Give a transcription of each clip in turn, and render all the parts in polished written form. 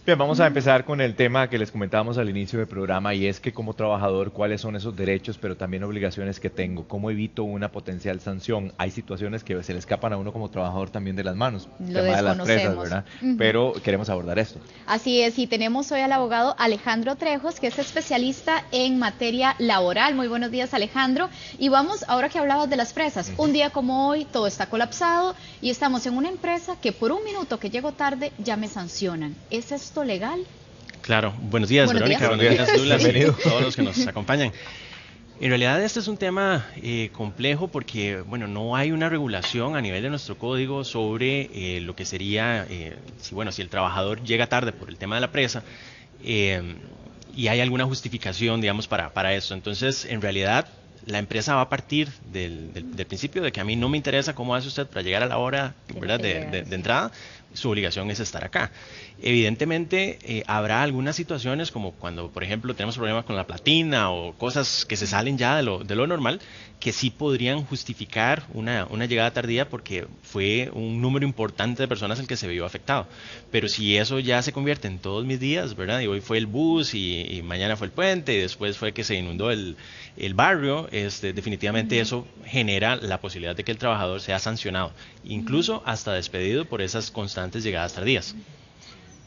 Bien, vamos a empezar con el tema que les comentábamos al inicio del programa y es que como trabajador, ¿cuáles son esos derechos pero también obligaciones que tengo? ¿Cómo evito una potencial sanción? Hay situaciones que se le escapan a uno como trabajador también de las manos, el Lo tema de las presas, desconocemos. ¿verdad? Ujú. Pero queremos abordar esto. Así es, y tenemos hoy al abogado Alejandro Trejos, que es especialista en materia laboral. Muy buenos días, Alejandro. Y vamos, ahora que hablabas de las presas, un día como hoy todo está colapsado y estamos en una empresa que por un minuto que llego tarde ya me sancionan. ¿Es esto legal? Claro, buenos días, Buenos Verónica, días. buenos días, Douglas, y Bienvenido. todos los que nos acompañan. En realidad este es un tema complejo porque, bueno, no hay una regulación a nivel de nuestro código sobre lo que sería, si el trabajador llega tarde por el tema de la presa y hay alguna justificación, digamos, para eso. Entonces, en realidad, la empresa va a partir del principio de que a mí no me interesa cómo hace usted para llegar a la hora, ¿verdad?, de entrada. Su obligación es estar acá. Evidentemente habrá algunas situaciones como cuando, por ejemplo, tenemos problemas con la platina o cosas que se salen ya de lo normal, que sí podrían justificar una llegada tardía porque fue un número importante de personas el que se vio afectado. Pero si eso ya se convierte en todos mis días, ¿verdad? Y hoy fue el bus y mañana fue el puente y después fue que se inundó el barrio, definitivamente eso genera la posibilidad de que el trabajador sea sancionado, incluso hasta despedido por esas constantes llegadas tardías.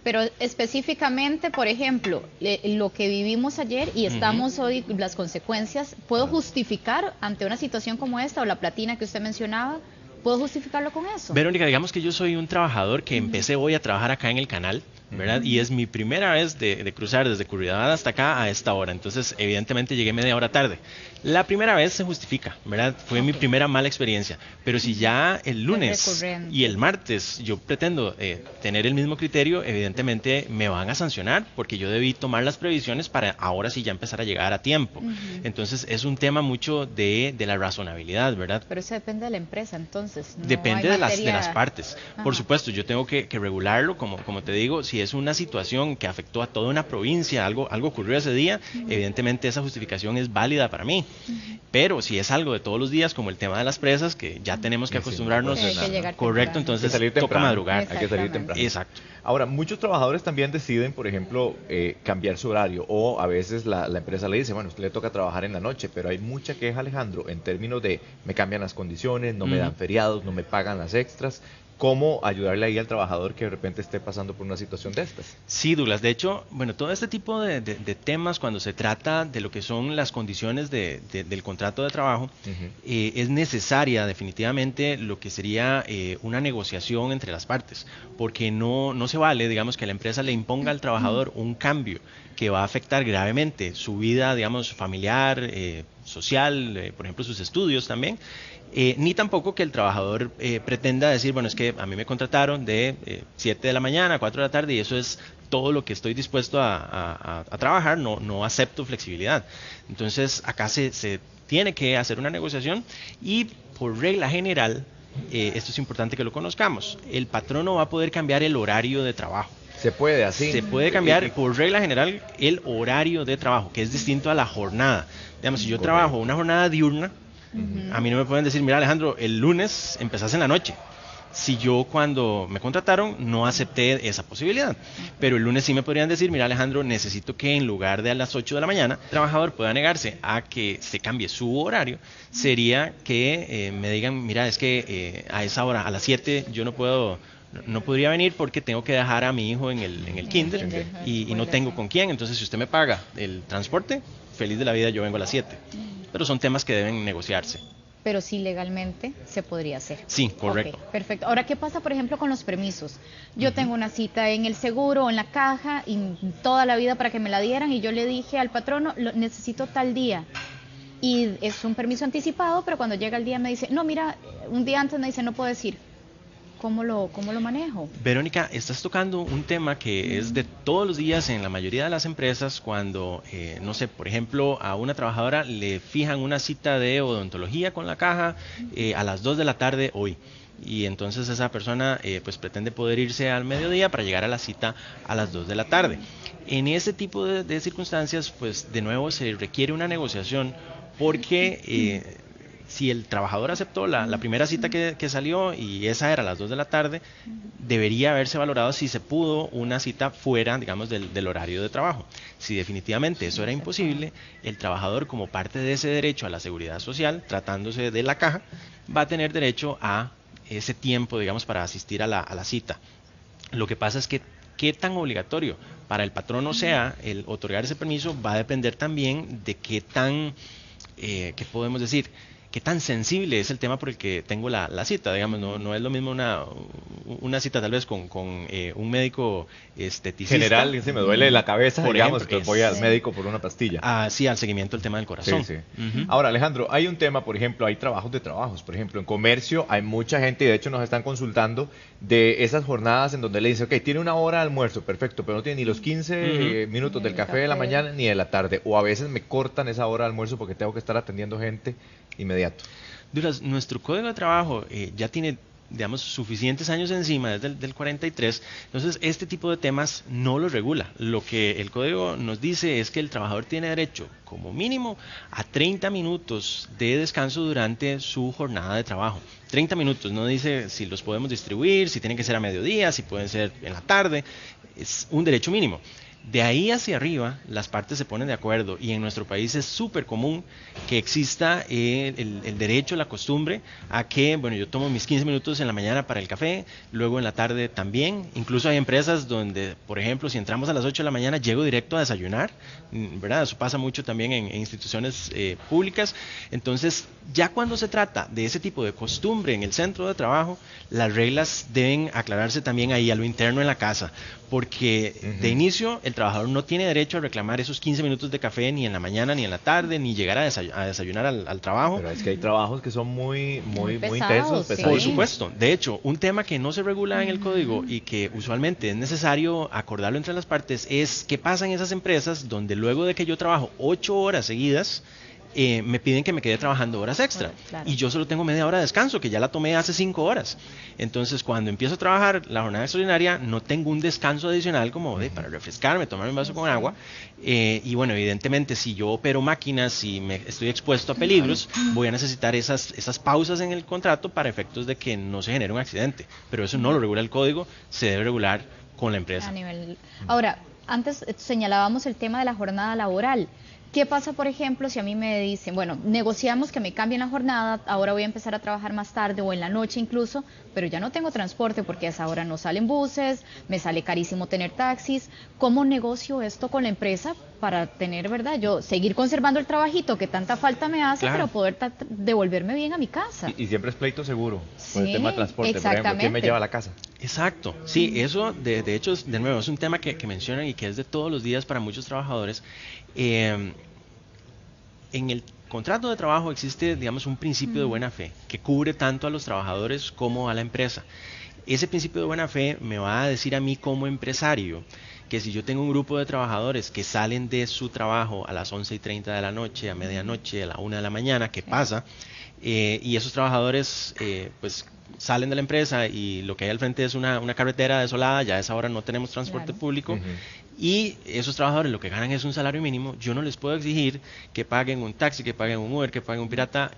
Pero específicamente, por ejemplo, lo que vivimos ayer y estamos hoy, las consecuencias, ¿puedo justificar ante una situación como esta o la platina que usted mencionaba? ¿Puedo justificarlo con eso? Verónica, digamos que yo soy un trabajador que empecé hoy a trabajar acá en el canal, ¿verdad? Y es mi primera vez de cruzar desde Curridabat hasta acá a esta hora. Entonces, evidentemente llegué media hora tarde. La primera vez se justifica, ¿verdad? Fue mi primera mala experiencia. Pero si ya el lunes y el martes yo pretendo tener el mismo criterio, evidentemente me van a sancionar porque yo debí tomar las previsiones para ahora sí ya empezar a llegar a tiempo. Entonces, es un tema mucho de la razonabilidad, ¿verdad? Pero eso depende de la empresa, entonces. No Depende hay de materia... las partes. Ajá. Por supuesto, yo tengo que regularlo, como te digo, si es una situación que afectó a toda una provincia, algo ocurrió ese día, evidentemente esa justificación es válida para mí. Pero si es algo de todos los días, como el tema de las presas, que ya tenemos que acostumbrarnos, Sí, hay que llegar correcto, temprano. entonces Hay que salir toca temprano. madrugar. Hay que salir temprano. Exacto. Ahora, muchos trabajadores también deciden, por ejemplo, cambiar su horario o a veces la empresa le dice, bueno, a usted le toca trabajar en la noche, pero hay mucha queja, Alejandro, en términos de me cambian las condiciones, no me dan feriados, no me pagan las extras. ¿Cómo ayudarle ahí al trabajador que de repente esté pasando por una situación de estas? Sí, Douglas, de hecho, bueno, todo este tipo de temas cuando se trata de lo que son las condiciones del contrato de trabajo, es necesaria definitivamente lo que sería una negociación entre las partes, porque no se vale, digamos, que la empresa le imponga al trabajador un cambio que va a afectar gravemente su vida, digamos, familiar, social, por ejemplo, sus estudios también. Ni tampoco que el trabajador pretenda decir, bueno, es que a mí me contrataron de 7 de la mañana a 4 de la tarde y eso es todo lo que estoy dispuesto a trabajar, no acepto flexibilidad. Entonces acá se tiene que hacer una negociación y por regla general, esto es importante que lo conozcamos, el patrono va a poder cambiar el horario de trabajo. Se puede así. Se puede cambiar por regla general el horario de trabajo, que es distinto a la jornada. Digamos, si yo trabajo una jornada diurna, a mí no me pueden decir, mira Alejandro, el lunes empezás en la noche. Si yo cuando me contrataron no acepté esa posibilidad, pero el lunes sí me podrían decir, mira Alejandro, necesito que en lugar de a las 8 de la mañana, el trabajador pueda negarse a que se cambie su horario, sería que me digan, mira, es que a esa hora, a las 7, yo no podría venir porque tengo que dejar a mi hijo en el kinder y no tengo con quién, entonces si usted me paga el transporte, feliz de la vida, yo vengo a las 7. Pero son temas que deben negociarse. Pero sí legalmente se podría hacer. Sí, correcto. Okay, perfecto. Ahora, ¿qué pasa, por ejemplo, con los permisos? Yo tengo una cita en el seguro o en la caja y toda la vida para que me la dieran y yo le dije al patrono, necesito tal día. Y es un permiso anticipado, pero cuando llega el día me dice, no, mira, un día antes me dice, no puedes ir. ¿Cómo lo manejo? Verónica, estás tocando un tema que es de todos los días en la mayoría de las empresas cuando, no sé, por ejemplo, a una trabajadora le fijan una cita de odontología con la caja a las 2 de la tarde hoy. Y entonces esa persona pues pretende poder irse al mediodía para llegar a la cita a las 2 de la tarde. En ese tipo de circunstancias, pues de nuevo se requiere una negociación porque si el trabajador aceptó la primera cita que salió y esa era a las 2 de la tarde, debería haberse valorado si se pudo una cita fuera, digamos, del horario de trabajo. Si definitivamente eso era imposible, el trabajador, como parte de ese derecho a la seguridad social, tratándose de la caja, va a tener derecho a ese tiempo, digamos, para asistir a la cita. Lo que pasa es que qué tan obligatorio para el patrono sea el otorgar ese permiso va a depender también de qué tan, ¿qué podemos decir? Qué tan sensible es el tema por el que tengo la cita, digamos, no es lo mismo una cita tal vez con un médico esteticista. General, si me duele la cabeza, por digamos, ejemplo, entonces voy al médico por una pastilla. Sí, al seguimiento del tema del corazón. Sí, sí. Ahora, Alejandro, hay un tema, por ejemplo, hay trabajos de trabajos. Por ejemplo, en comercio hay mucha gente, y de hecho nos están consultando, de esas jornadas en donde le dicen, ok, tiene una hora de almuerzo, perfecto, pero no tiene ni los 15 minutos del café de la mañana ni de la tarde. O a veces me cortan esa hora de almuerzo porque tengo que estar atendiendo gente inmediato. Duras, nuestro código de trabajo ya tiene, digamos, suficientes años encima, desde el 43, entonces este tipo de temas no lo regula. Lo que el código nos dice es que el trabajador tiene derecho, como mínimo, a 30 minutos de descanso durante su jornada de trabajo. 30 minutos, no dice si los podemos distribuir, si tienen que ser a mediodía, si pueden ser en la tarde, es un derecho mínimo. De ahí hacia arriba, las partes se ponen de acuerdo y en nuestro país es súper común que exista el derecho, la costumbre a que, bueno, yo tomo mis 15 minutos en la mañana para el café, luego en la tarde también. Incluso hay empresas donde, por ejemplo, si entramos a las 8 de la mañana, llego directo a desayunar, ¿verdad? Eso pasa mucho también en instituciones públicas. Entonces, ya cuando se trata de ese tipo de costumbre en el centro de trabajo, las reglas deben aclararse también ahí a lo interno en la casa, porque de inicio el trabajador no tiene derecho a reclamar esos 15 minutos de café ni en la mañana ni en la tarde, ni llegar a desayunar al trabajo. Pero es que hay trabajos que son muy pesados, intensos, sí. pesadísimos. Por supuesto. De hecho, un tema que no se regula en el código y que usualmente es necesario acordarlo entre las partes es qué pasa en esas empresas donde luego de que yo trabajo 8 horas seguidas, me piden que me quede trabajando horas extra. Claro. Y yo solo tengo media hora de descanso, que ya la tomé hace 5 horas. Entonces, cuando empiezo a trabajar la jornada extraordinaria, no tengo un descanso adicional como para refrescarme, tomar un vaso con agua. Y bueno, evidentemente, si yo opero máquinas, si me estoy expuesto a peligros, voy a necesitar esas pausas en el contrato para efectos de que no se genere un accidente. Pero eso no lo regula el código, se debe regular con la empresa. Ahora, antes señalábamos el tema de la jornada laboral. ¿Qué pasa, por ejemplo, si a mí me dicen, bueno, negociamos que me cambien la jornada, ahora voy a empezar a trabajar más tarde o en la noche incluso, pero ya no tengo transporte porque a esa hora no salen buses, me sale carísimo tener taxis? ¿Cómo negocio esto con la empresa para tener, verdad, yo seguir conservando el trabajito que tanta falta me hace, Claro, pero poder devolverme bien a mi casa? Y siempre es pleito seguro por el Sí, tema de transporte, por ejemplo, exactamente. ¿quién me lleva a la casa? Exacto, sí, eso de hecho, de nuevo, es un tema que mencionan y que es de todos los días para muchos trabajadores. En el contrato de trabajo existe, digamos, un principio de buena fe que cubre tanto a los trabajadores como a la empresa. Ese principio de buena fe me va a decir a mí como empresario que si yo tengo un grupo de trabajadores que salen de su trabajo a las 11:30 de la noche, a medianoche, a la 1 de la mañana, ¿qué pasa? Y esos trabajadores pues salen de la empresa y lo que hay al frente es una carretera desolada, ya a esa hora no tenemos transporte público, y esos trabajadores lo que ganan es un salario mínimo. Yo no les puedo exigir que paguen un taxi, que paguen un Uber, que paguen un pirata,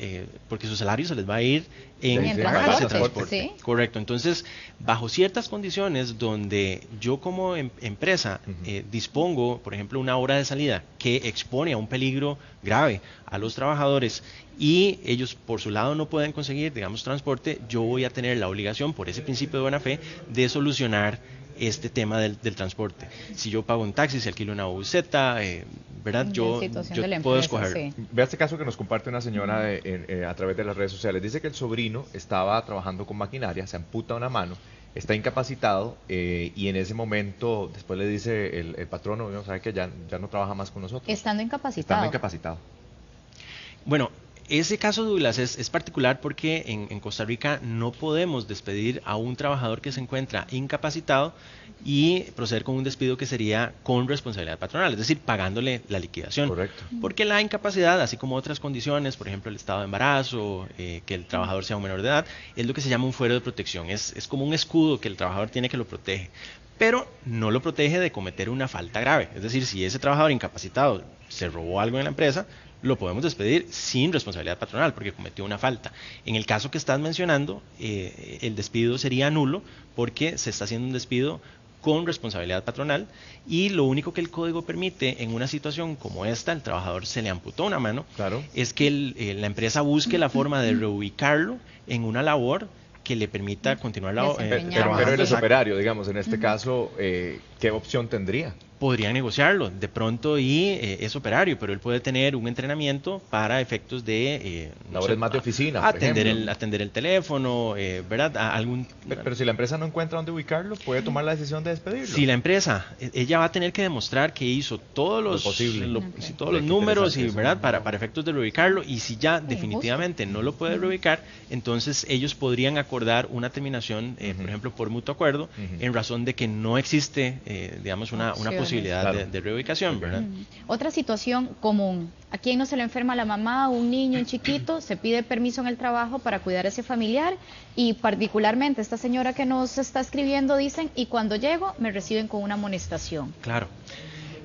porque su salario se les va a ir en pagar ese transporte. ¿Sí? Correcto. Entonces, bajo ciertas condiciones donde yo como empresa dispongo, por ejemplo, una hora de salida que expone a un peligro grave a los trabajadores y ellos por su lado no pueden conseguir, digamos, transporte, yo voy a tener la obligación, por ese principio de buena fe, de solucionar este tema del transporte. Si yo pago un taxi, si alquilo una buseta, ¿verdad? Yo puedo escoger. Sí. Vea este caso que nos comparte una señora a través de las redes sociales. Dice que el sobrino estaba trabajando con maquinaria, se amputa una mano, está incapacitado y en ese momento después le dice el patrono, no sabe que ya no trabaja más con nosotros. Estando incapacitado. Bueno, ese caso, Douglas, es particular porque en Costa Rica no podemos despedir a un trabajador que se encuentra incapacitado y proceder con un despido que sería con responsabilidad patronal, es decir, pagándole la liquidación. Correcto. Porque la incapacidad, así como otras condiciones, por ejemplo el estado de embarazo, que el trabajador sea un menor de edad, es lo que se llama un fuero de protección, es como un escudo que el trabajador tiene que lo protege. pero no lo protege de cometer una falta grave. Es decir, si ese trabajador incapacitado se robó algo en la empresa, lo podemos despedir sin responsabilidad patronal porque cometió una falta. En el caso que estás mencionando, el despido sería nulo porque se está haciendo un despido con responsabilidad patronal, y lo único que el código permite en una situación como esta, el trabajador se le amputó una mano, claro, es que la empresa busque la forma de reubicarlo en una labor que le permita continuar trabajando. Pero eres operario, digamos, en este caso, ¿qué opción tendría? Podrían negociarlo de pronto y es operario, pero él puede tener un entrenamiento para efectos de labores más de oficina, atender el teléfono, ¿verdad? Pero si la empresa no encuentra dónde ubicarlo, puede tomar la decisión de despedirlo. Si la empresa, ella va a tener que demostrar que hizo todos los todos los números y ¿verdad? Para efectos de reubicarlo, y si ya definitivamente no lo puede reubicar, entonces ellos podrían acordar una terminación, por ejemplo, por mutuo acuerdo, en razón de que no existe, digamos, una posibilidad de reubicación, ¿verdad? Otra situación común: ¿a quién no se le enferma la mamá o un niño, un chiquito? Se pide permiso en el trabajo para cuidar a ese familiar, y particularmente esta señora que nos está escribiendo dicen, y cuando llego me reciben con una amonestación. Claro.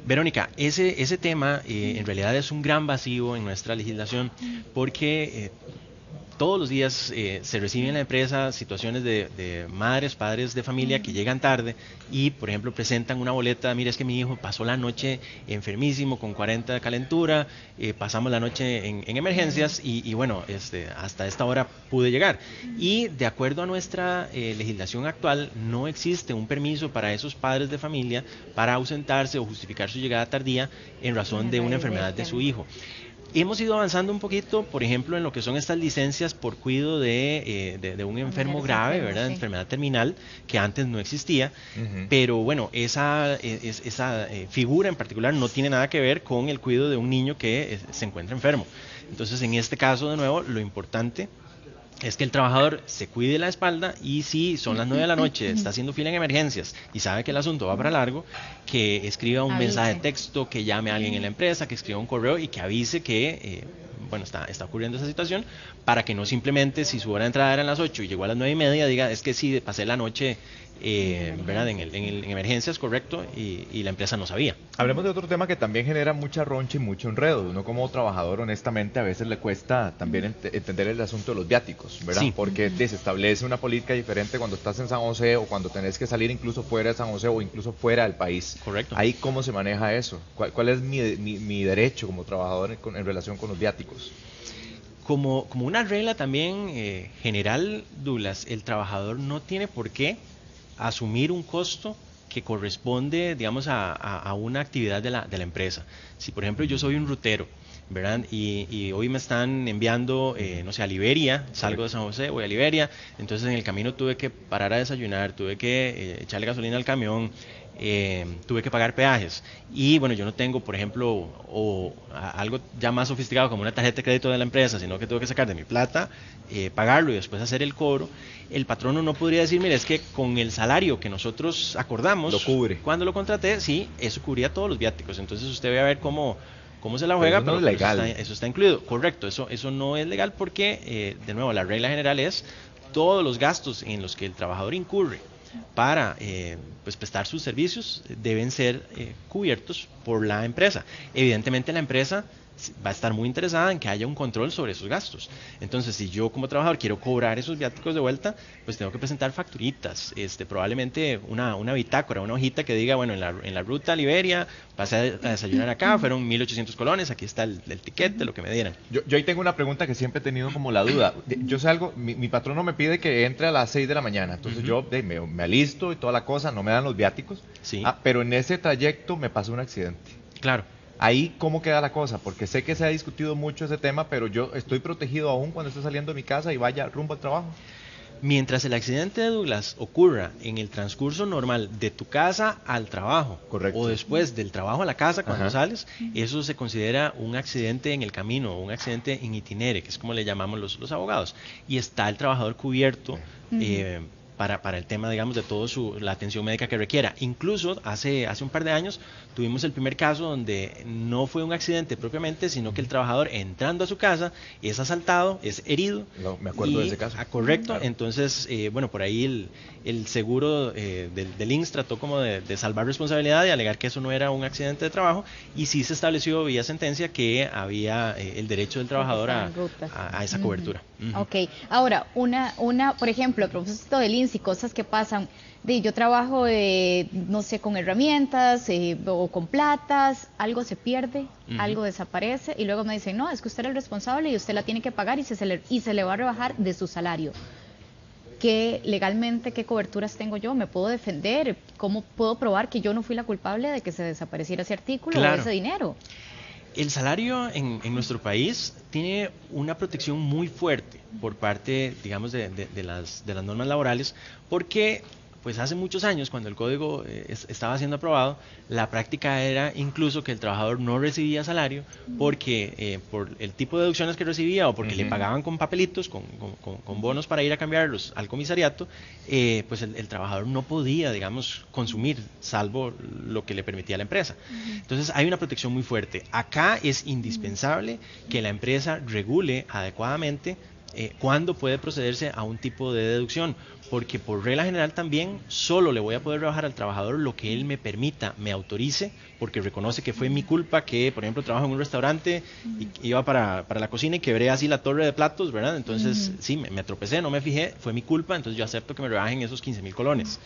Verónica, ese tema en realidad es un gran vacío en nuestra legislación, porque todos los días se reciben en la empresa situaciones de madres, padres de familia que llegan tarde y, por ejemplo, presentan una boleta: mira, es que mi hijo pasó la noche enfermísimo con 40 de calentura, pasamos la noche en emergencias y bueno, hasta esta hora pude llegar. Y de acuerdo a nuestra legislación actual, no existe un permiso para esos padres de familia para ausentarse o justificar su llegada tardía en razón de una enfermedad de su hijo. Hemos ido avanzando un poquito, por ejemplo, en lo que son estas licencias por cuidado de un enfermo grave, ¿verdad? Sí. Enfermedad terminal, que antes no existía, pero bueno, esa figura en particular no tiene nada que ver con el cuidado de un niño que se encuentra enfermo. Entonces, en este caso, de nuevo, lo importante es que el trabajador se cuide la espalda, y si son las 9 de la noche, está haciendo fila en emergencias y sabe que el asunto va para largo, que escriba un mensaje de texto, que llame a alguien en la empresa, que escriba un correo y que avise que bueno, está ocurriendo esa situación, para que no simplemente, si su hora de entrada era a las 8 y llegó a las 9:30, diga: es que sí, pasé la noche ¿verdad? En emergencias, correcto, y la empresa no sabía. Hablemos de otro tema que también genera mucha roncha y mucho enredo. Uno como trabajador, honestamente, a veces le cuesta también entender el asunto de los viáticos, ¿verdad? Sí. Porque se establece una política diferente cuando estás en San José, o cuando tenés que salir incluso fuera de San José o incluso fuera del país. Correcto. Ahí, ¿cómo se maneja eso? ¿Cuál es mi derecho como trabajador en relación con los viáticos? Como una regla también general, Douglas, el trabajador no tiene por qué asumir un costo que corresponde, digamos, a una actividad de la empresa. Si, por ejemplo, yo soy un rutero, ¿verdad? Y hoy me están enviando, no sé, a Liberia, salgo de San José, voy a Liberia, entonces en el camino tuve que parar a desayunar, tuve que echarle gasolina al camión, tuve que pagar peajes, y bueno, yo no tengo, por ejemplo, algo ya más sofisticado como una tarjeta de crédito de la empresa, sino que tuve que sacar de mi plata, pagarlo y después hacer el cobro. El patrono no podría decir: mire, es que con el salario que nosotros acordamos, lo cubre. Cuando lo contraté, sí, eso cubría todos los viáticos. Entonces usted ve a ver cómo se la juega, pero no es legal. Eso está incluido. Correcto, eso no es legal porque, de nuevo, la regla general es: todos los gastos en los que el trabajador incurre para pues prestar sus servicios deben ser cubiertos por la empresa. Evidentemente, la empresa va a estar muy interesada en que haya un control sobre esos gastos. Entonces, si yo como trabajador quiero cobrar esos viáticos de vuelta, pues tengo que presentar facturitas, probablemente una bitácora, una hojita que diga: bueno, en la ruta a Liberia pasé a desayunar acá, fueron 1.800 colones, aquí está el tiquete, lo que me dieran. Yo ahí tengo una pregunta que siempre he tenido como la duda. Yo salgo, mi patrono me pide que entre a las 6 de la mañana, entonces yo me alisto y toda la cosa, no me dan los viáticos, sí. Pero en ese trayecto me pasó un accidente. Claro. Ahí, ¿cómo queda la cosa? Porque sé que se ha discutido mucho ese tema, pero yo estoy protegido aún cuando estoy saliendo de mi casa y vaya rumbo al trabajo. Mientras el accidente de Douglas ocurra en el transcurso normal de tu casa al trabajo, correcto, o después del trabajo a la casa cuando sales, eso se considera un accidente en el camino, un accidente in itinere, que es como le llamamos los abogados, y está el trabajador cubierto para el tema, digamos, de toda la atención médica que requiera. Incluso hace un par de años tuvimos el primer caso donde no fue un accidente propiamente, sino que el trabajador entrando a su casa es asaltado, es herido. No, me acuerdo de ese caso. Correcto, Claro. entonces, bueno, por ahí el seguro del INSS trató como de salvar responsabilidad y alegar que eso no era un accidente de trabajo, y sí se estableció vía sentencia que había el derecho del trabajador a esa cobertura. Ok, ahora, por ejemplo, a propósito del INSS y cosas que pasan, yo trabajo, no sé, con herramientas o con platas, algo se pierde, algo desaparece, y luego me dicen, no, es que usted era el responsable y usted la tiene que pagar y se le va a rebajar de su salario. Legalmente, ¿qué coberturas tengo yo? ¿Me puedo defender? ¿Cómo puedo probar que yo no fui la culpable de que se desapareciera ese artículo o ese dinero? El salario en nuestro país tiene una protección muy fuerte por parte, digamos, de las normas laborales, porque pues hace muchos años, cuando el código estaba siendo aprobado, la práctica era incluso que el trabajador no recibía salario porque por el tipo de deducciones que recibía o porque le pagaban con papelitos, con bonos para ir a cambiarlos al comisariato, pues el trabajador no podía, digamos, consumir, salvo lo que le permitía la empresa. Entonces hay una protección muy fuerte. Acá es indispensable que la empresa regule adecuadamente cuándo puede procederse a un tipo de deducción, porque por regla general también solo le voy a poder rebajar al trabajador lo que él me permita, me autorice, porque reconoce que fue mi culpa que, por ejemplo, trabajo en un restaurante y iba para la cocina y quebré así la torre de platos, ¿verdad? Entonces, sí, me tropecé, no me fijé, fue mi culpa, entonces yo acepto que me rebajen esos 15,000 colones.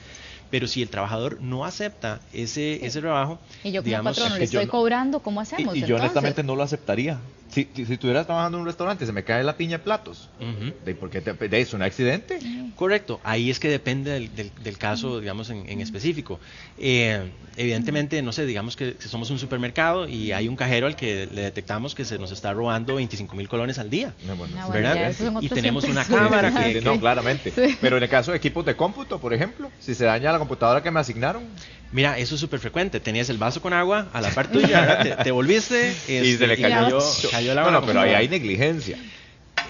Pero si el trabajador no acepta ese rebajo, y yo como digamos, patrono le estoy cobrando, ¿cómo hacemos? Y yo honestamente no lo aceptaría. Si estuvieras trabajando en un restaurante y se me cae la piña de platos, ¿por qué es un accidente? Correcto, ahí es que depende del caso, digamos, en específico. Evidentemente, no sé, digamos que somos un supermercado y hay un cajero al que le detectamos que se nos está robando 25,000 colones al día, ¿verdad? Y tenemos una cámara que... No, claramente. Sí. Pero en el caso de equipos de cómputo, por ejemplo, si se daña la computadora que me asignaron... Mira, eso es súper frecuente. Tenías el vaso con agua a la par tuya, te volviste y se le cayó el agua. Bueno, pero ahí hay negligencia.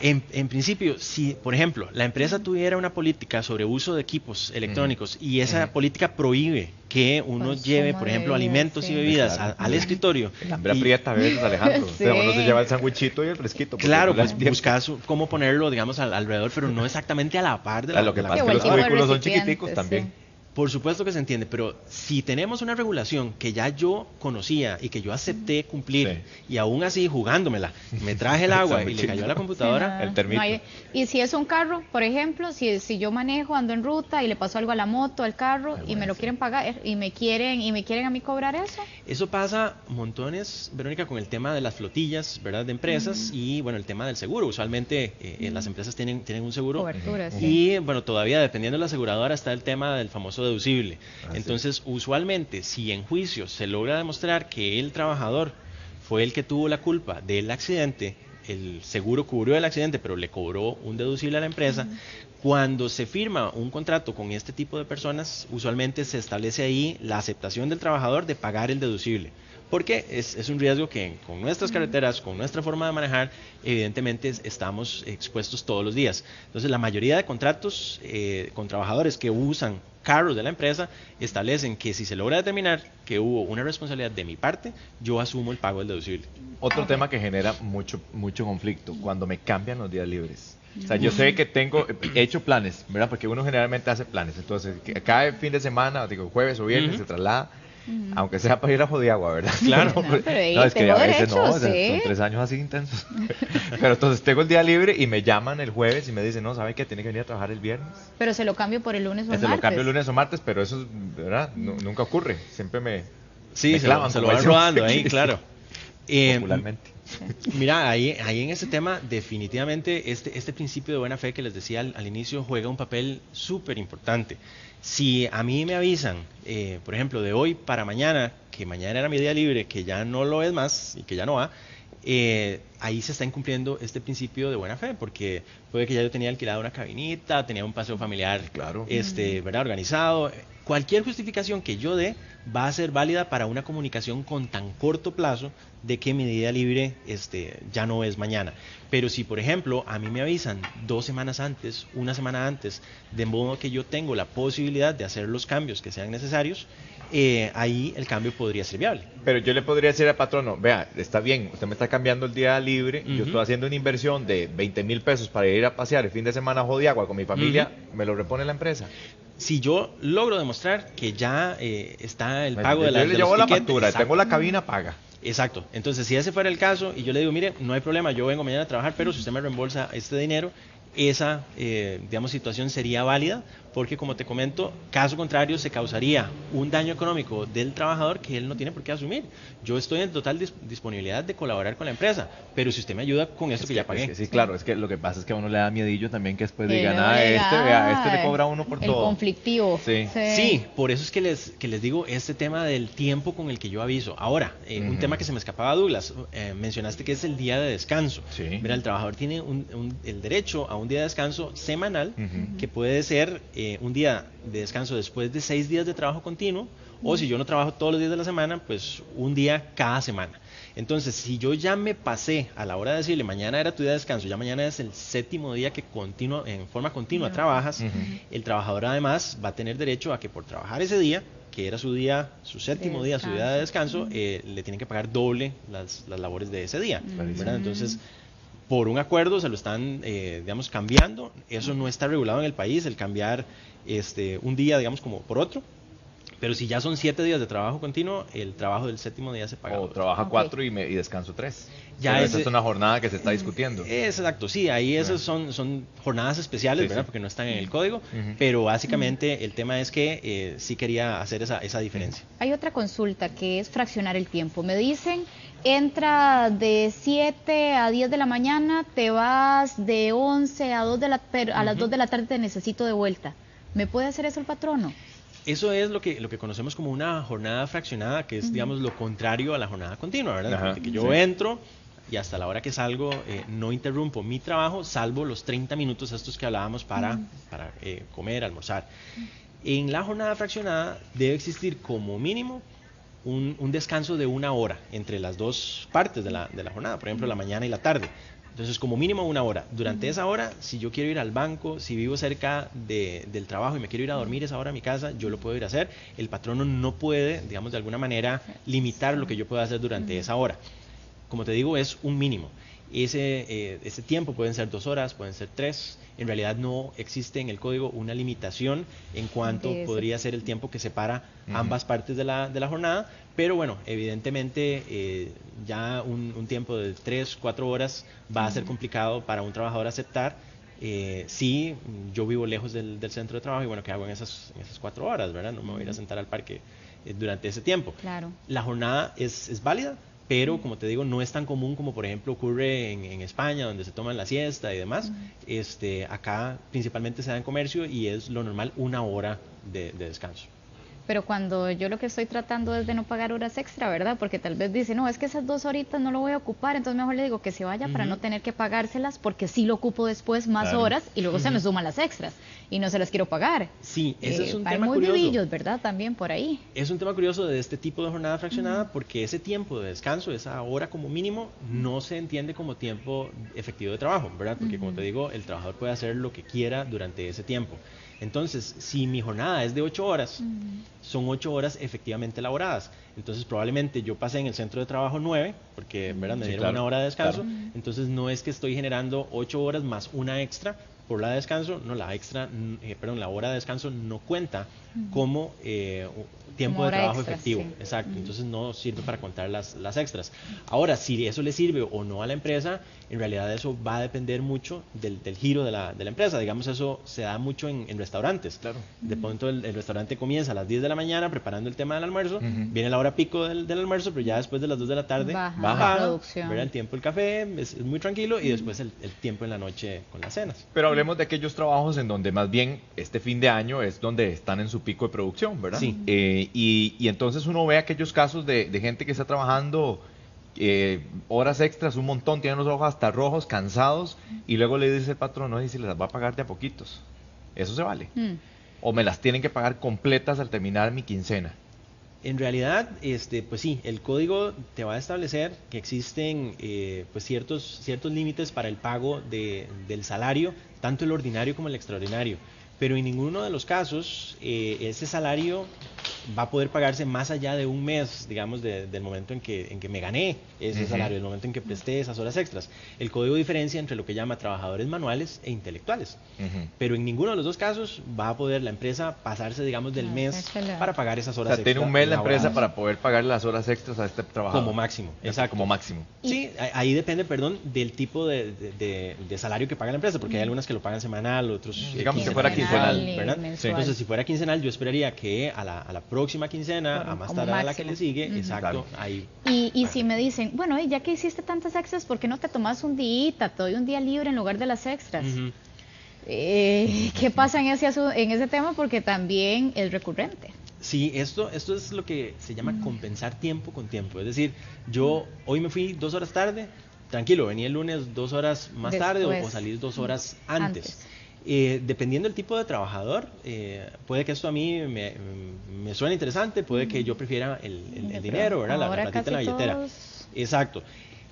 En principio, si, por ejemplo, la empresa tuviera una política sobre uso de equipos electrónicos y esa política prohíbe que uno lleve, por ejemplo, alimentos y bebidas al escritorio. El hambre aprieta a veces, Alejandro. Sí. Uno se lleva el sandwichito y el fresquito. Claro, pues buscas cómo ponerlo, digamos, alrededor, pero no exactamente a la par de la... Lo que pasa es que los cubículos son chiquiticos también. Por supuesto que se entiende, pero si tenemos una regulación que ya yo conocía y que yo acepté cumplir, y aún así jugándomela, me traje el agua y le cayó a la computadora, el termito. Y si es un carro, por ejemplo, si yo manejo, ando en ruta y le pasó algo a la moto, al carro, y me lo quieren pagar y me quieren a mí cobrar eso. Eso pasa montones, Verónica, con el tema de las flotillas, ¿verdad?, de empresas y, bueno, el tema del seguro. Usualmente las empresas tienen un seguro. Cobertura, y, bueno, todavía dependiendo de la aseguradora está el tema del famoso deducible. Entonces, usualmente, si en juicio se logra demostrar que el trabajador fue el que tuvo la culpa del accidente, el seguro cubrió el accidente, pero le cobró un deducible a la empresa. Cuando se firma un contrato con este tipo de personas, usualmente se establece ahí la aceptación del trabajador de pagar el deducible. Porque es un riesgo que con nuestras carreteras, con nuestra forma de manejar, evidentemente estamos expuestos todos los días. Entonces, la mayoría de contratos con trabajadores que usan carros de la empresa establecen que si se logra determinar que hubo una responsabilidad de mi parte, yo asumo el pago del deducible. Otro tema que genera mucho conflicto, cuando me cambian los días libres. O sea, yo sé que he hecho planes, ¿verdad? Porque uno generalmente hace planes. Entonces, cada fin de semana, digo, jueves o viernes, se traslada. Aunque sea para ir a Jodiagua, ¿verdad? Claro. No, es que a veces no, son 3 años así intensos. Pero entonces tengo el día libre y me llaman el jueves y me dicen, no, ¿saben que tiene que venir a trabajar el viernes? Pero se lo cambio por el lunes o el martes. Se lo cambio el lunes o martes, pero eso, ¿verdad? Nunca ocurre. Siempre me clavan, se lo van rodando ahí, claro. Popularmente. Mira, ahí en ese tema, definitivamente este principio de buena fe que les decía al inicio juega un papel súper importante. Si a mí me avisan, por ejemplo, de hoy para mañana, que mañana era mi día libre, que ya no lo es más y que ya no va, ahí se está incumpliendo este principio de buena fe, porque puede que ya yo tenía alquilada una cabinita, tenía un paseo familiar, Claro. ¿verdad? Organizado. Cualquier justificación que yo dé va a ser válida para una comunicación con tan corto plazo de que mi día libre ya no es mañana. Pero si, por ejemplo, a mí me avisan 2 semanas antes, una semana antes, de modo que yo tengo la posibilidad de hacer los cambios que sean necesarios, ahí el cambio podría ser viable. Pero yo le podría decir al patrono, vea, está bien, usted me está cambiando el día libre, yo estoy haciendo una inversión de 20,000 pesos para ir a pasear el fin de semana a Jodiagua con mi familia, ¿me lo repone la empresa? Si yo logro demostrar que ya está el pago Yo de le llevo la tickets, factura, exacto. tengo la cabina paga. Exacto. Entonces, si ese fuera el caso y yo le digo, mire, no hay problema, yo vengo mañana a trabajar, pero si usted me reembolsa este dinero, esa, digamos, situación sería válida, porque como te comento, caso contrario se causaría un daño económico del trabajador que él no tiene por qué asumir. Yo estoy en total disponibilidad de colaborar con la empresa, pero si usted me ayuda con esto que ya pagué. Sí, claro, es que lo que pasa es que a uno le da miedillo también que después Que digan, no le vea, da, le cobra a uno por el todo. conflictivo. Sí. Sí, por eso es que les digo este tema del tiempo con el que yo aviso. Ahora, un tema que se me escapaba, Douglas, mencionaste que es el día de descanso. Sí. Mira, el trabajador tiene el derecho a un día de descanso semanal, que puede ser un día de descanso después de 6 días de trabajo continuo, o si yo no trabajo todos los días de la semana, pues un día cada semana. Entonces, si yo ya me pasé a la hora de decirle, mañana era tu día de descanso, ya mañana es el 7º día que en forma continua trabajas, el trabajador además va a tener derecho a que por trabajar ese día, que era su día, su 7º día, su día de descanso, le tienen que pagar doble las labores de ese día, ¿verdad? Entonces, por un acuerdo se lo están, digamos, cambiando. Eso no está regulado en el país, el cambiar un día, digamos, como por otro. Pero si ya son 7 días de trabajo continuo, el trabajo del 7º día se paga. O trabaja 4 y descanso 3. Ya esa es una jornada que se está discutiendo. Exacto, sí, ahí esas son jornadas especiales, ¿verdad? Porque no están en el código, pero básicamente el tema es que sí quería hacer esa diferencia. Hay otra consulta que es fraccionar el tiempo. Me dicen, entra de 7 a 10 de la mañana, te vas de 11 a 2 a las 2 de la tarde te necesito de vuelta. ¿Me puede hacer eso el patrono? Eso es lo que conocemos como una jornada fraccionada, que es, digamos, lo contrario a la jornada continua, ¿verdad? Ajá, que yo entro y hasta la hora que salgo no interrumpo mi trabajo, salvo los 30 minutos estos que hablábamos para comer, almorzar. En la jornada fraccionada debe existir como mínimo un descanso de 1 hora entre las dos partes de la jornada, por ejemplo, la mañana y la tarde. Entonces, como mínimo 1 hora. Durante esa hora, si yo quiero ir al banco, si vivo cerca del trabajo y me quiero ir a dormir esa hora a mi casa, yo lo puedo ir a hacer. El patrono no puede, digamos, de alguna manera limitar lo que yo pueda hacer durante esa hora. Como te digo, es un mínimo. Ese tiempo pueden ser 2 horas, pueden ser 3. En realidad no existe en el código una limitación en cuanto podría ser el tiempo que separa ambas partes de la jornada, pero bueno, evidentemente ya un tiempo de 3, 4 horas va a ser complicado para un trabajador aceptar. Si yo vivo lejos del centro de trabajo y bueno, ¿qué hago en esas 4 horas, verdad? No me voy a ir a sentar al parque durante ese tiempo. Claro. La jornada es válida, pero como te digo, no es tan común como por ejemplo ocurre en España, donde se toman la siesta y demás. Acá principalmente se da en comercio y es lo normal 1 hora de descanso. Pero cuando yo lo que estoy tratando es de no pagar horas extra, ¿verdad? Porque tal vez dice, no, es que esas 2 horitas no lo voy a ocupar, entonces mejor le digo que se vaya para no tener que pagárselas, porque sí lo ocupo después más horas y luego se me suman las extras y no se las quiero pagar. Sí, ese es un hay tema muy curioso. vivillos, ¿verdad? También por ahí. Es un tema curioso de este tipo de jornada fraccionada porque ese tiempo de descanso, esa hora como mínimo, no se entiende como tiempo efectivo de trabajo, ¿verdad? Porque como te digo, el trabajador puede hacer lo que quiera durante ese tiempo. Entonces, si mi jornada es de 8 horas, son 8 horas efectivamente laboradas. Entonces, probablemente yo pasé en el centro de trabajo 9, porque ¿verdad? Me dieron 1 hora de descanso. Entonces, no es que estoy generando 8 horas más una extra por la de descanso. No, la hora de descanso no cuenta como tiempo como de trabajo extra, efectivo. Sí. Exacto. Entonces, no sirve para contar las extras. Ahora, si eso le sirve o no a la empresa, en realidad eso va a depender mucho del giro de la empresa. Digamos, eso se da mucho en restaurantes. Claro. De pronto el restaurante comienza a las 10 de la mañana preparando el tema del almuerzo, viene la hora pico del almuerzo, pero ya después de las 2 de la tarde baja la producción. ¿verdad? El tiempo del café es muy tranquilo y después el tiempo en la noche con las cenas. Pero hablemos de aquellos trabajos en donde más bien este fin de año es donde están en su pico de producción, ¿verdad? Sí. Y entonces uno ve aquellos casos de gente que está trabajando horas extras, un montón, tienen los ojos hasta rojos, cansados, y luego le dice el patrón, no, y si les las va a pagar de a poquitos. Eso se vale. O me las tienen que pagar completas al terminar mi quincena. En realidad, pues sí, el código te va a establecer que existen pues ciertos límites para el pago del salario, tanto el ordinario como el extraordinario. Pero en ninguno de los casos ese salario va a poder pagarse más allá de un mes, digamos, del momento en que me gané ese salario, del momento en que presté esas horas extras. El código diferencia entre lo que llama trabajadores manuales e intelectuales. Pero en ninguno de los dos casos va a poder la empresa pasarse, digamos, del mes para pagar esas horas extras. O sea, tiene un mes la empresa para poder pagar las horas extras a este trabajador. Como máximo, exacto. Como máximo. Sí, ahí depende, del tipo de salario que paga la empresa, porque hay algunas que lo pagan semanal, otros digamos que fuera quincenal, ¿verdad? Sí. Entonces, si fuera quincenal, yo esperaría que a la próxima quincena, a más tardar a la que le sigue, exacto, ahí. Y si me dicen, bueno, ya que hiciste tantas extras, ¿por qué no te tomas un día, te doy un día libre en lugar de las extras? ¿Qué pasa en ese tema? Porque también es recurrente. Sí, esto es lo que se llama compensar tiempo con tiempo. Es decir, yo hoy me fui 2 horas tarde, tranquilo, venía el lunes 2 horas más tarde o salir 2 horas antes. Dependiendo del tipo de trabajador, puede que esto a mí me suene interesante, puede que yo prefiera el dinero, ¿verdad? La platita en la billetera. Exacto.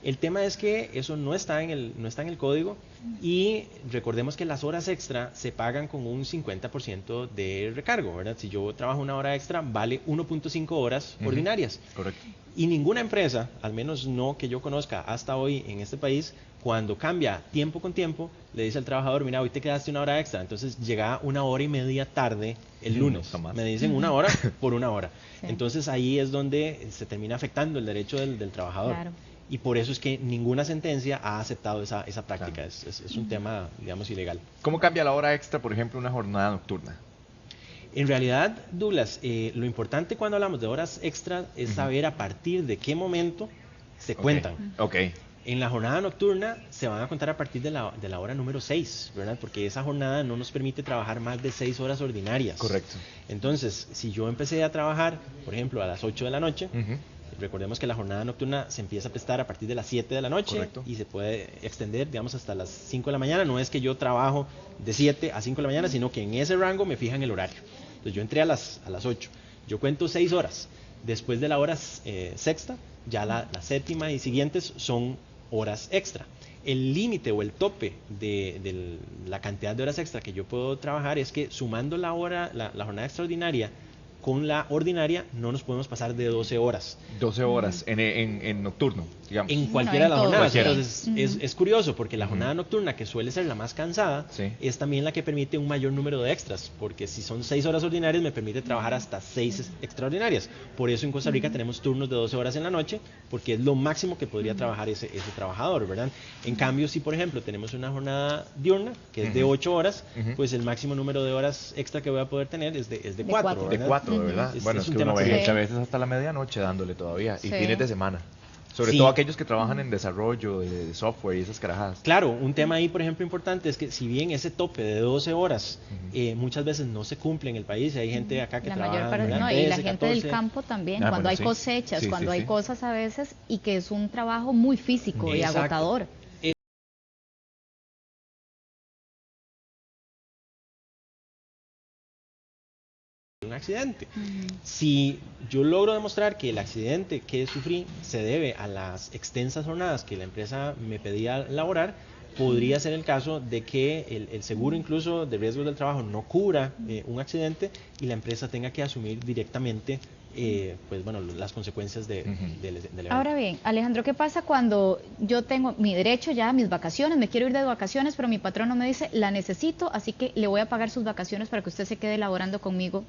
El tema es que eso no está en el código, y recordemos que las horas extra se pagan con un 50% de recargo, ¿verdad? Si yo trabajo una hora extra, vale 1.5 horas ordinarias. Correcto. Y ninguna empresa, al menos no que yo conozca hasta hoy en este país, cuando cambia tiempo con tiempo, le dice al trabajador, mira, hoy te quedaste una hora extra, entonces llega 1 hora y media tarde el lunes. Me dicen 1 hora por 1 hora. Sí. Entonces ahí es donde se termina afectando el derecho del trabajador. Claro. Y por eso es que ninguna sentencia ha aceptado esa práctica. Claro. Es un tema, digamos, ilegal. ¿Cómo cambia la hora extra, por ejemplo, una jornada nocturna? En realidad, Douglas, lo importante cuando hablamos de horas extra es saber a partir de qué momento se cuentan. En la jornada nocturna se van a contar a partir de la hora número 6, ¿verdad? Porque esa jornada no nos permite trabajar más de 6 horas ordinarias. Correcto. Entonces, si yo empecé a trabajar, por ejemplo, a las 8 de la noche, recordemos que la jornada nocturna se empieza a prestar a partir de las 7 de la noche. Correcto. Y se puede extender, digamos, hasta las 5 de la mañana. No es que yo trabajo de 7 a 5 de la mañana, sino que en ese rango me fijan el horario. Entonces yo entré a las 8, yo cuento 6 horas. Después de la hora sexta, ya la séptima y siguientes son horas extra. El límite o el tope de la cantidad de horas extra que yo puedo trabajar es que sumando la jornada extraordinaria con la ordinaria no nos podemos pasar de 12 horas. 12 horas en nocturno, digamos. En cualquiera de las jornadas. Entonces, es curioso porque la jornada nocturna, que suele ser la más cansada, es también la que permite un mayor número de extras, porque si son 6 horas ordinarias me permite trabajar hasta 6 extraordinarias. Por eso en Costa Rica tenemos turnos de 12 horas en la noche, porque es lo máximo que podría trabajar ese trabajador, ¿verdad? En cambio, si por ejemplo tenemos una jornada diurna, que es de 8 horas, pues el máximo número de horas extra que voy a poder tener es de 4. De 4, ¿verdad? Bueno, es que uno ve gente a veces hasta la medianoche dándole todavía, y fines de semana. Sobre todo aquellos que trabajan en desarrollo de software y esas carajadas. Claro, un tema ahí, por ejemplo, importante es que si bien ese tope de 12 horas muchas veces no se cumple en el país, y hay gente acá que trabaja en 13, y la gente 14. Del campo también, cuando hay cosechas, cuando hay cosas a veces, y que es un trabajo muy físico y agotador. Un accidente. Si yo logro demostrar que el accidente que sufrí se debe a las extensas jornadas que la empresa me pedía laborar, podría ser el caso de que el seguro incluso de riesgos del trabajo no cubra un accidente y la empresa tenga que asumir directamente pues bueno, las consecuencias del evento. Ahora bien, Alejandro, ¿qué pasa cuando yo tengo mi derecho ya a mis vacaciones, me quiero ir de vacaciones, pero mi patrón no me dice, la necesito, así que le voy a pagar sus vacaciones para que usted se quede laborando conmigo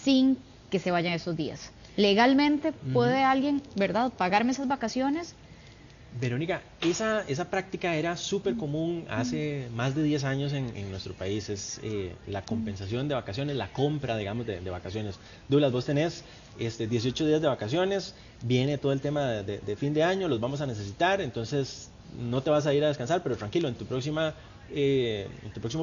sin que se vayan esos días? ¿Legalmente puede alguien, verdad, pagarme esas vacaciones? Verónica, esa práctica era súper común hace más de 10 años en nuestro país. Es la compensación de vacaciones, la compra, digamos, de vacaciones. Douglas, vos tenés 18 días de vacaciones, viene todo el tema de fin de año, los vamos a necesitar, entonces no te vas a ir a descansar, pero tranquilo, en tu próximo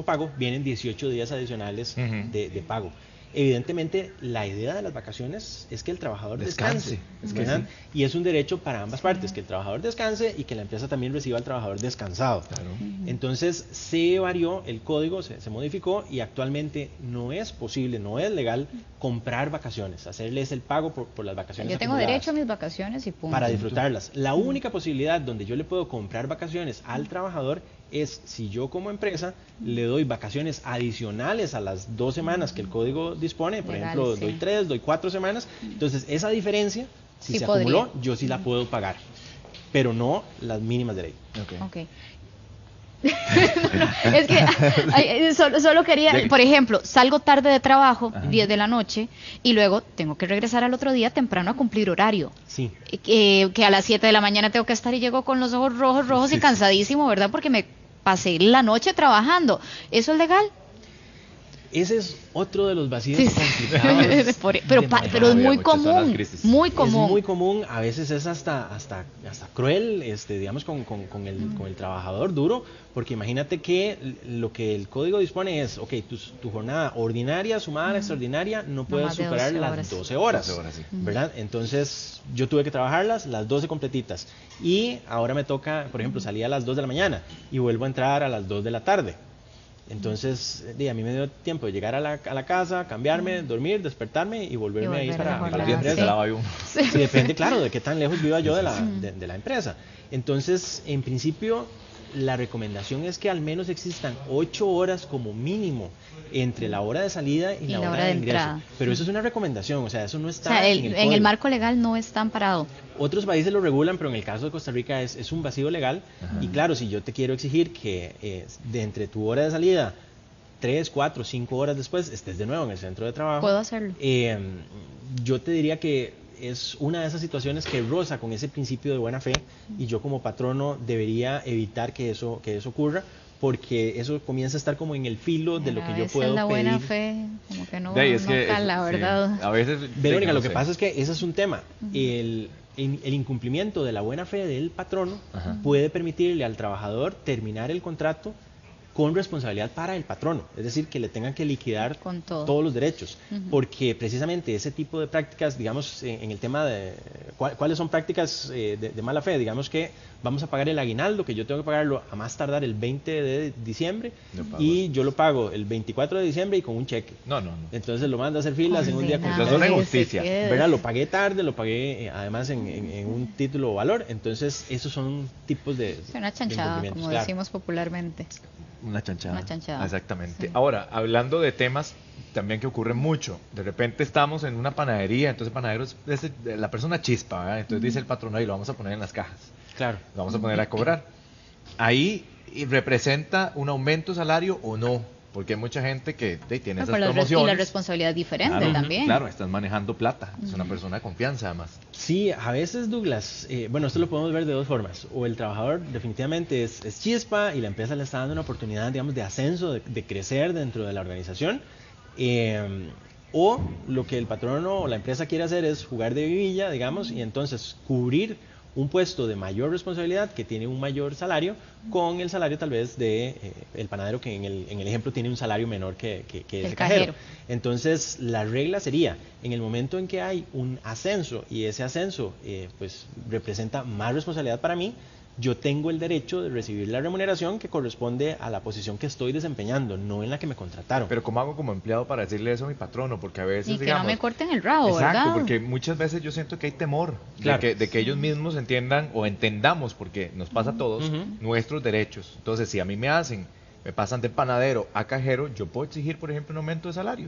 pago vienen 18 días adicionales de pago. Evidentemente, la idea de las vacaciones es que el trabajador descanse, Es que ¿verdad? sí. Y es un derecho para ambas partes, que el trabajador descanse y que la empresa también reciba al trabajador descansado. Claro. Entonces, se varió el código, se modificó y actualmente no es posible, no es legal comprar vacaciones, hacerles el pago por las vacaciones Yo tengo acumuladas derecho a mis vacaciones y punto. para disfrutarlas. La única posibilidad donde yo le puedo comprar vacaciones al trabajador es si yo como empresa le doy vacaciones adicionales a las 2 semanas que el código dispone, por Legal, ejemplo, sí. doy 3, doy 4 semanas, entonces esa diferencia, si Sí se podría. acumuló, yo sí la puedo pagar, pero no las mínimas de ley. Ok. Es que solo quería, por ejemplo, salgo tarde de trabajo, 10 de la noche, y luego tengo que regresar al otro día temprano a cumplir horario. Sí. Que a las 7 de la mañana tengo que estar y llego con los ojos rojos y cansadísimo, ¿verdad? Porque me pasé la noche trabajando. ¿Eso es legal? Ese es otro de los vacíos Sí, complicados. pero es muy muchas zonas común, crisis. muy Es común. muy común, a veces es hasta cruel, digamos, con el trabajador duro, porque imagínate que lo que el código dispone es, ok, tu jornada ordinaria sumada a la extraordinaria no puede más de superar 12 las horas. 12 horas, 12 horas, sí. ¿verdad? Entonces yo tuve que trabajarlas las 12 completitas y ahora me toca, por ejemplo, salí a las 2 de la mañana y vuelvo a entrar a las 2 de la tarde. Entonces, a mí me dio tiempo de llegar a la casa, cambiarme, dormir, despertarme y volverme a ir volver a la para la jornada, empresa. Se lava uno. Sí, depende, claro, de qué tan lejos viva yo de la empresa. Entonces, en principio, la recomendación es que al menos existan 8 horas como mínimo entre la hora de salida y la hora de ingreso. entrada. Pero eso es una recomendación, o sea, eso no O está sea, en el en el código. marco legal no está amparado. Otros países lo regulan, pero en el caso de Costa Rica es un vacío legal. Y claro, si yo te quiero exigir que de entre tu hora de salida, 3, 4, 5 horas después, estés de nuevo en el centro de trabajo. Puedo hacerlo. Yo te diría que es una de esas situaciones que roza con ese principio de buena fe y yo como patrono debería evitar que eso ocurra, porque eso comienza a estar como en el filo de lo que yo puedo la pedir. buena fe, como que no, De ahí es no que cala, sí, ¿verdad? a veces. Verónica, no lo que sé. pasa es que ese es un tema. El incumplimiento de la buena fe del patrono puede permitirle al trabajador terminar el contrato con responsabilidad para el patrono, es decir, que le tengan que liquidar Con todo. todos los derechos, porque precisamente ese tipo de prácticas, digamos, en el tema de cuáles son prácticas de mala fe, digamos que vamos a pagar el aguinaldo, que yo tengo que pagarlo a más tardar el 20 de diciembre, y yo lo pago el 24 de diciembre y con un cheque. No. Entonces lo mando a hacer filas en un día Eso es una injusticia. ¿verdad? Lo pagué tarde, lo pagué además en un título o valor, entonces esos son tipos de Es una chanchada, incumplimientos, como claro. decimos popularmente. Una chanchada. Una chanchada. Exactamente. Sí. Ahora, hablando de temas también que ocurren mucho. De repente estamos en una panadería, entonces el panadero es la persona chispa, ¿verdad? Entonces dice el patrón, ahí lo vamos a poner en las cajas. Claro. Lo vamos a poner a cobrar. Ahí representa un aumento de salario o no, porque hay mucha gente que tiene esas Y la promociones. responsabilidad es diferente Claro, también. Claro, estás manejando plata. Es una persona de confianza, además. Sí, a veces, Douglas, bueno, esto lo podemos ver de dos formas. O el trabajador definitivamente es chispa y la empresa le está dando una oportunidad, digamos, de ascenso, de crecer dentro de la organización. O lo que el patrono o la empresa quiere hacer es jugar de vivilla, digamos, y entonces cubrir un puesto de mayor responsabilidad que tiene un mayor salario con el salario tal vez de el panadero que en el ejemplo tiene un salario menor que el cajero. Entonces la regla sería, en el momento en que hay un ascenso y ese ascenso pues representa más responsabilidad para mí, yo tengo el derecho de recibir la remuneración que corresponde a la posición que estoy desempeñando, no en la que me contrataron. Pero ¿cómo hago como empleado para decirle eso a mi patrono? Porque a veces, Y que digamos, no me corten el rabo, exacto, ¿verdad? porque muchas veces yo siento que hay temor Claro. de que ellos mismos entiendan o entendamos, porque nos pasa a todos, nuestros derechos. Entonces, si a mí me pasan de panadero a cajero, yo puedo exigir, por ejemplo, un aumento de salario.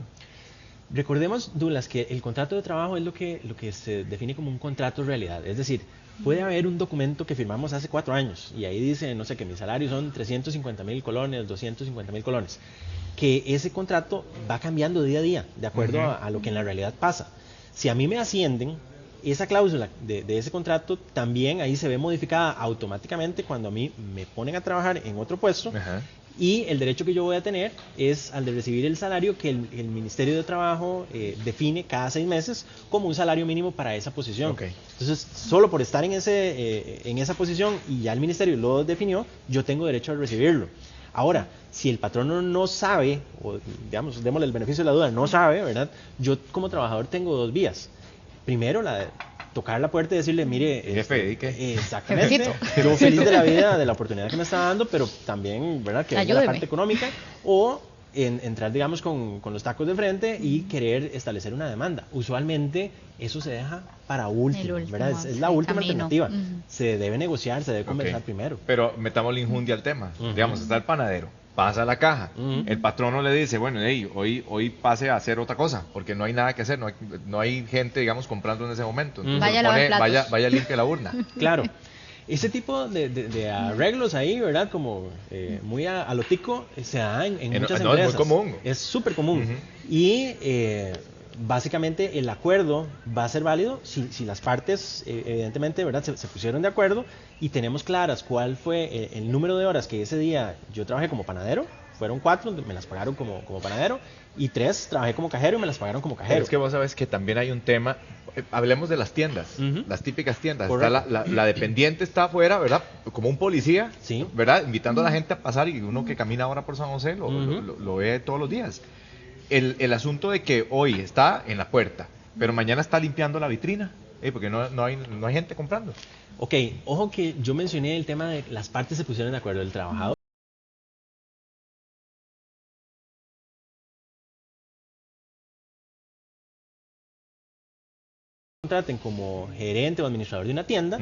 Recordemos, Douglas, que el contrato de trabajo es lo que se define como un contrato de realidad. Es decir, puede haber un documento que firmamos hace 4 años y ahí dice, no sé, que mi salario son 350,000 colones, 250,000 colones. Que ese contrato va cambiando día a día, de acuerdo a lo que en la realidad pasa. Si a mí me ascienden, esa cláusula de ese contrato también ahí se ve modificada automáticamente cuando a mí me ponen a trabajar en otro puesto. Ajá. Y el derecho que yo voy a tener es al de recibir el salario que el Ministerio de Trabajo define cada 6 meses como un salario mínimo para esa posición. Ok. Entonces, solo por estar en esa posición y ya el Ministerio lo definió, yo tengo derecho a recibirlo. Ahora, si el patrono no sabe, o digamos, démosle el beneficio de la duda, no sabe, ¿verdad? Yo como trabajador tengo dos vías. Primero, la de tocar la puerta y decirle, mire, jefe, ¿qué? Exactamente, yo feliz de la vida, de la oportunidad que me está dando, pero también, ¿verdad?, que venga la parte económica, o entrar, digamos, con los tacos de frente y querer establecer una demanda. Usualmente eso se deja para último, ¿verdad? Es la última alternativa. Se debe negociar, se debe conversar primero. Pero metamos la injundia al tema. Digamos, está el panadero, pasa a la caja, el patrono le dice, bueno, hey, hoy pase a hacer otra cosa, porque no hay nada que hacer, no hay gente, digamos, comprando en ese momento. Entonces, vaya limpia la urna. Claro. Ese tipo de arreglos ahí, ¿verdad? Como muy a lo tico, se da en muchas empresas. Es muy común. Es súper común. Y básicamente el acuerdo va a ser válido si las partes, evidentemente, ¿verdad? Se pusieron de acuerdo y tenemos claras cuál fue el número de horas que ese día yo trabajé como panadero. Fueron 4, me las pagaron como panadero, y 3, trabajé como cajero y me las pagaron como cajero. Pero es que vos sabes que también hay un tema, hablemos de las tiendas, las típicas tiendas. Está la dependiente está afuera, ¿verdad? Como un policía, sí, ¿verdad? Invitando a la gente a pasar, y uno que camina ahora por San José lo ve todos los días. El asunto de que hoy está en la puerta, pero mañana está limpiando la vitrina, porque no hay gente comprando. Ok, ojo que yo mencioné el tema de las partes se pusieron de acuerdo, el trabajador. Contraten como gerente o administrador de una tienda,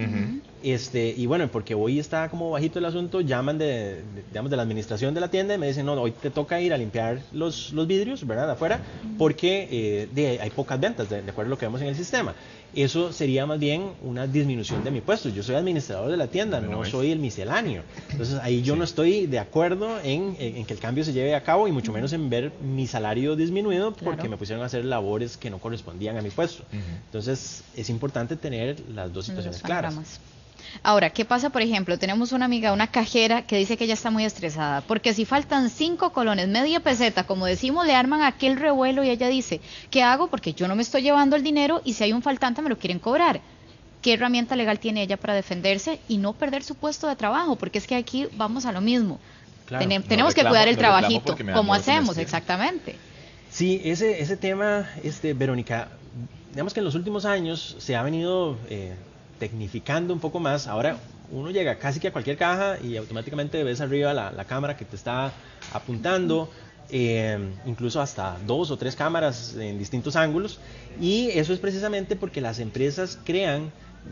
y bueno, porque hoy está como bajito el asunto, llaman digamos, de la administración de la tienda y me dicen, no, hoy te toca ir a limpiar los vidrios, ¿verdad?, afuera, porque hay pocas ventas, de acuerdo a lo que vemos en el sistema. Eso sería más bien una disminución de mi puesto. Yo soy administrador de la tienda, no soy el misceláneo. Entonces ahí yo no estoy de acuerdo en que el cambio se lleve a cabo, y mucho menos en ver mi salario disminuido porque me pusieron a hacer labores que no correspondían a mi puesto. Entonces es importante tener las dos situaciones claras. Ahora, ¿qué pasa? Por ejemplo, tenemos una amiga, una cajera, que dice que ella está muy estresada, porque si faltan 5 colones, media peseta, como decimos, le arman aquel revuelo, y ella dice, ¿qué hago? Porque yo no me estoy llevando el dinero, y si hay un faltante me lo quieren cobrar. ¿Qué herramienta legal tiene ella para defenderse y no perder su puesto de trabajo? Porque es que aquí vamos a lo mismo. Claro, tenemos que cuidar el trabajito. ¿Cómo hacemos? Exactamente. Sí, ese tema, Verónica, digamos que en los últimos años se ha venido tecnificando un poco más. Ahora uno llega casi que a cualquier caja y automáticamente ves arriba la cámara que te está apuntando, incluso hasta 2 o 3 cámaras en distintos ángulos, y eso es precisamente porque las empresas crean,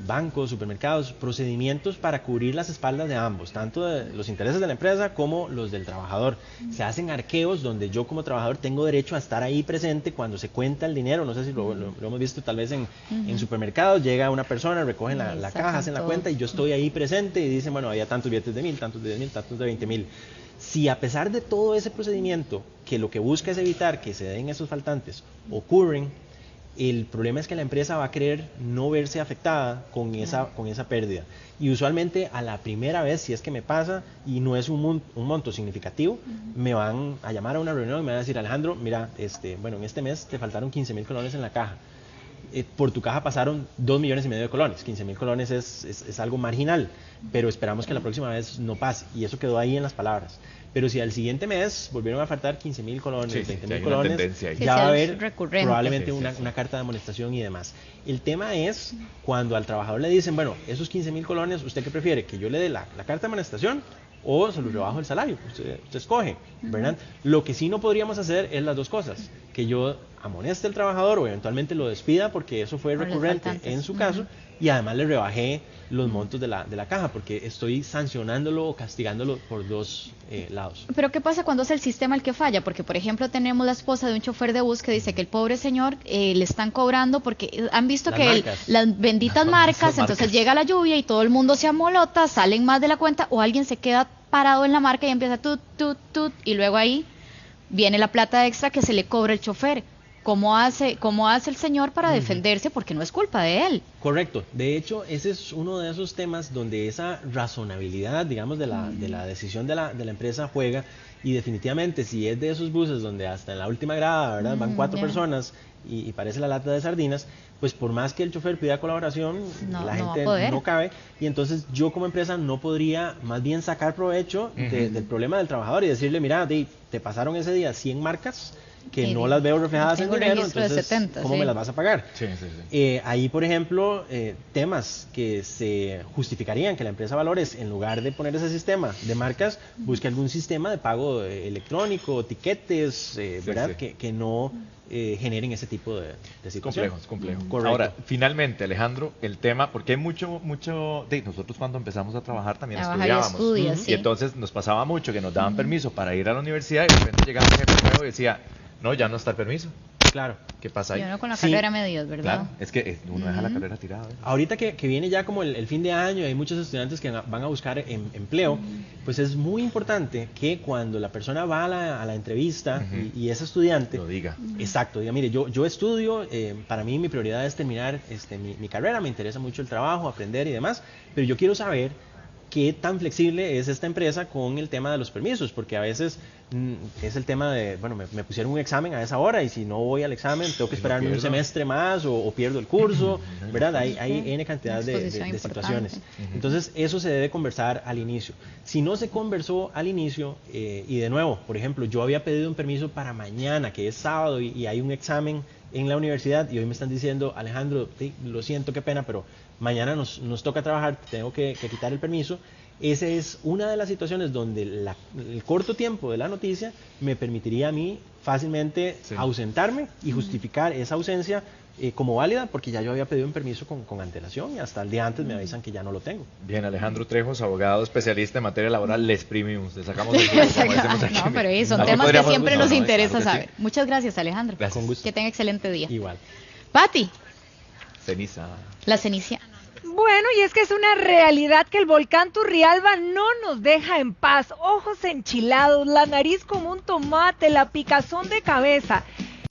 bancos, supermercados, procedimientos para cubrir las espaldas de ambos, tanto de los intereses de la empresa como los del trabajador. Se hacen arqueos donde yo como trabajador tengo derecho a estar ahí presente cuando se cuenta el dinero. No sé si lo hemos visto tal vez en supermercados, llega una persona, recogen la caja, hacen la cuenta, y yo estoy ahí presente y dicen, bueno, había tantos billetes de 1,000, tantos de 10,000, tantos de 20,000. Si a pesar de todo ese procedimiento, que lo que busca es evitar que se den esos faltantes, ocurren, el problema es que la empresa va a querer no verse afectada con esa pérdida. Y usualmente a la primera vez, si es que me pasa y no es un monto significativo, me van a llamar a una reunión y me van a decir, Alejandro, mira, bueno, en este mes te faltaron 15,000 colones en la caja. Por tu caja pasaron 2,5 millones de colones. 15,000 colones es algo marginal, pero esperamos que la próxima vez no pase. Y eso quedó ahí en las palabras. Pero si al siguiente mes volvieron a faltar 15,000 colones, 20,000 colones, ya va a haber probablemente una carta de amonestación y demás. El tema es cuando al trabajador le dicen, bueno, esos 15,000 colones, ¿usted qué prefiere? ¿Que yo le dé la carta de amonestación o se lo rebajo el salario? Usted escoge, ¿verdad? Lo que sí no podríamos hacer es las dos cosas. Que yo amoneste al trabajador o eventualmente lo despida porque eso fue recurrente en su caso, y además le rebajé los montos de la caja, porque estoy sancionándolo o castigándolo por dos lados. Pero ¿qué pasa cuando es el sistema el que falla? Porque, por ejemplo, tenemos la esposa de un chofer de bus que dice que el pobre señor le están cobrando porque han visto las benditas marcas, entonces llega la lluvia y todo el mundo se amolota, salen más de la cuenta, o alguien se queda parado en la marca y empieza tut, y luego ahí viene la plata extra que se le cobra el chofer. ¿Cómo hace el señor para defenderse? Porque no es culpa de él. Correcto. De hecho, ese es uno de esos temas donde esa razonabilidad, digamos, de la decisión de la empresa juega. Y definitivamente, si es de esos buses donde hasta en la última grada, ¿verdad?, van 4 personas y parece la lata de sardinas, pues por más que el chofer pida colaboración, No, la no va a gente poder. no cabe, y entonces yo como empresa no podría más bien sacar provecho del problema del trabajador y decirle, mira, te pasaron ese día 100 marcas que Y no las veo reflejadas en tengo un dinero, registro de entonces 70, ¿cómo sí. me las vas a pagar? Sí, sí, sí. Ahí, por ejemplo, temas que se justificarían que la empresa Valores, en lugar de poner ese sistema de marcas, busque algún sistema de pago electrónico, tiquetes, ¿verdad? sí. Que no generen ese tipo de situación. Es complejo. Correcto. Ahora, finalmente, Alejandro, el tema, porque hay mucho, nosotros cuando empezamos a trabajar también Trabajar y estudiábamos. estudias, Y sí. entonces nos pasaba mucho que nos daban permiso para ir a la universidad y de repente llegaba un jefe nuevo y decía, no, ya no está el permiso. Claro. ¿Qué pasa ahí? Y uno con la Sí. carrera medios, ¿verdad? Claro, es que uno deja la carrera tirada. ¿eh? Ahorita que viene ya como el fin de año y hay muchos estudiantes que van a buscar empleo, pues es muy importante que cuando la persona va a la entrevista y es estudiante, Lo diga. Exacto, diga, mire, yo estudio, para mí mi prioridad es terminar mi carrera, me interesa mucho el trabajo, aprender y demás, pero yo quiero saber qué tan flexible es esta empresa con el tema de los permisos, porque a veces es el tema de, bueno, me pusieron un examen a esa hora y si no voy al examen tengo que esperarme un semestre más o pierdo el curso, ¿verdad? Hay N cantidad de situaciones. Entonces, eso se debe conversar al inicio. Si no se conversó al inicio, y de nuevo, por ejemplo, yo había pedido un permiso para mañana, que es sábado, y hay un examen en la universidad y hoy me están diciendo, Alejandro, lo siento, qué pena, pero mañana nos toca trabajar, tengo que quitar el permiso. Esa es una de las situaciones donde el corto tiempo de la noticia me permitiría a mí fácilmente ausentarme y justificar esa ausencia como válida, porque ya yo había pedido un permiso con antelación y hasta el día antes me avisan que ya no lo tengo. Bien, Alejandro Trejos, abogado especialista en materia laboral, les premiums, le sacamos el jugo, como decimos aquí. No, pero son Así temas que podríamos siempre nos ¿no? interesa Claro que saber. sí. Muchas gracias, Alejandro. Gracias. Con gusto. Que tenga excelente día. Igual. Pati, Ceniza. la cenicia. Bueno, y es que es una realidad que el volcán Turrialba no nos deja en paz. Ojos enchilados, la nariz como un tomate, la picazón de cabeza.